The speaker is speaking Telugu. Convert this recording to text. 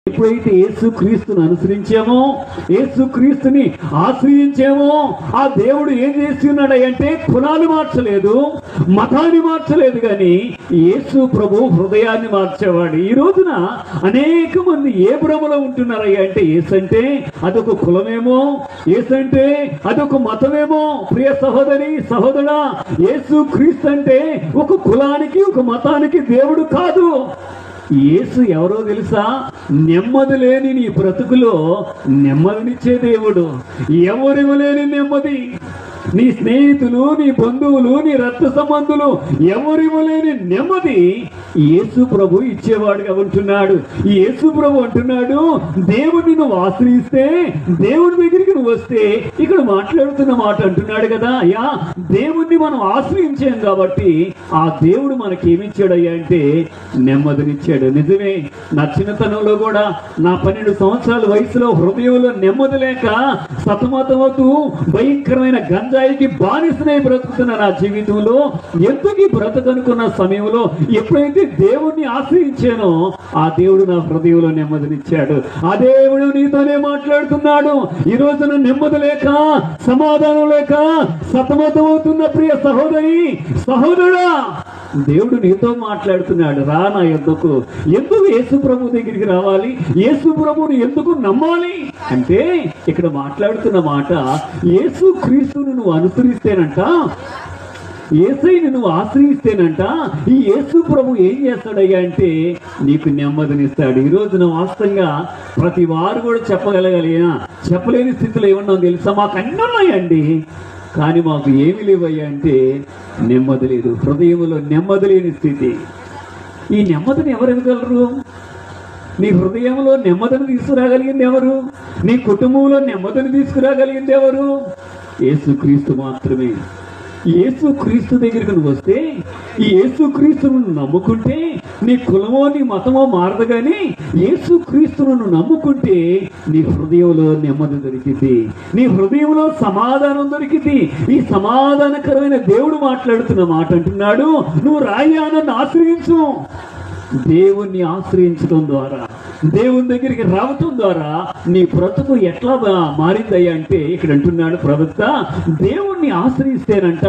ఎప్పుడైతే యేసుక్రీస్తుని అనుసరించామో, యేసుక్రీస్తుని ఆశ్రయించామో, ఆ దేవుడు ఏం చేస్తున్నాడు అంటే కులాలు మార్చలేదు, మతాన్ని మార్చలేదు, కానీ యేసు ప్రభు హృదయాన్ని మార్చేవాడు. ఈ రోజున అనేక మంది ఏ భ్రమలో ఉంటున్నారయ్యా అంటే యేసంటే అదొక కులమేమో, యేసంటే అదొక మతమేమో. ప్రియ సహోదరి సహోదరా, యేసుక్రీస్తు అంటే ఒక కులానికి ఒక మతానికి దేవుడు కాదు. యేసు ఎవరో తెలుసా? నెమ్మది లేని నీ బ్రతుకులో నెమ్మదినిచ్చే దేవుడు. ఎవరివ్వలేని నెమ్మది. నీ స్నేహితులు, నీ బంధువులు, నీ రక్త సంబంధులు ఎవరివ్వలేని నెమ్మది యేసు ప్రభు ఇచ్చేవాడుగా ఉంటున్నాడు. ఈ యేసు ప్రభు అంటున్నాడు, దేవుడిని నువ్వు ఆశ్రయిస్తే, దేవుడి దగ్గరికి నువ్వు వస్తే, ఇక్కడ మాట్లాడుతున్న మాట అంటున్నాడు కదా, అయ్యా దేవుణ్ణి మనం ఆశ్రయించాం కాబట్టి ఆ దేవుడు మనకేమిచ్చాడయ్యా అంటే నెమ్మదినిచ్చాడు. నిజమే, నా చిన్నతనంలో కూడా నా 12 సంవత్సరాల వయసులో హృదయంలో నెమ్మది లేక సతమతమవుతూ భయంకరమైన గంజాయికి బానిసనై బ్రతుకుతున్న నా జీవితంలో ఎందుకు బ్రతకనుకున్న సమయంలో ఎప్పుడైతే దేవుణ్ణి ఆశ్రయించానో ఆ దేవుడు నా హృదయంలో నెమ్మదినిచ్చాడు. ఆ దేవుడు నీతోనే మాట్లాడుతున్నాడు. ఈ రోజున నెమ్మది లేక, సమాధానం లేక సతమతమవుతున్న ప్రియ సహోదరి సహోదరుడా, దేవుడు నీతో మాట్లాడుతున్నాడు. రా నా యొద్దకు. ఎందుకు యేసు ప్రభు దగ్గరికి రావాలి? యేసు ప్రభుని ఎందుకు నమ్మాలి అంటే ఇక్కడ మాట్లాడుతున్న మాట, యేసు క్రీస్తును నువ్వు అనుసరిస్తేనంట, యేసయ్యను నువ్వు ఆశ్రయిస్తేనంట, ఈ యేసు ప్రభు ఏం చేస్తాడయ్యా అంటే నీకు నెమ్మదినిస్తాడు. ఈ రోజున వాస్తవంగా ప్రతి వారు కూడా చెప్పగలగలిగినా చెప్పలేని స్థితిలో ఏమన్నా తెలుసా? మాకు అన్నీ ఉన్నాయండి, కానీ మాకు ఏమి లేవయ్యా అంటే నెమ్మది లేదు. హృదయంలో నెమ్మది లేని స్థితి. ఈ నెమ్మదిని ఎవరు ఇవ్వగలరు? నీ హృదయంలో నెమ్మదిని తీసుకురాగలిగింది ఎవరు? నీ కుటుంబంలో నెమ్మదిని తీసుకురాగలిగింది ఎవరు? యేసుక్రీస్తు మాత్రమే. యేసుక్రీస్తు దగ్గరికి నువ్వు వస్తే, ఈ యేసుక్రీస్తును నమ్ముకుంటే నీ కులమో నీ మతమో మారదు, కానీ యేసుక్రీస్తును నమ్ముకుంటే నీ హృదయంలో నెమ్మది దొరికింది, నీ హృదయంలో సమాధానం దొరికింది. ఈ సమాధానకరమైన దేవుడు మాట్లాడుతున్న మాట అంటున్నాడు, నువ్వు రాయానని ఆశ్రయించు. దేవుణ్ణి ఆశ్రయించడం ద్వారా, దేవుని దగ్గరికి రావటం ద్వారా నీ బ్రతుకు ఎట్లా మారిందయ్యా అంటే ఇక్కడ అంటున్నాడు ప్రవక్త, దేవుణ్ణి ఆశ్రయిస్తేనంట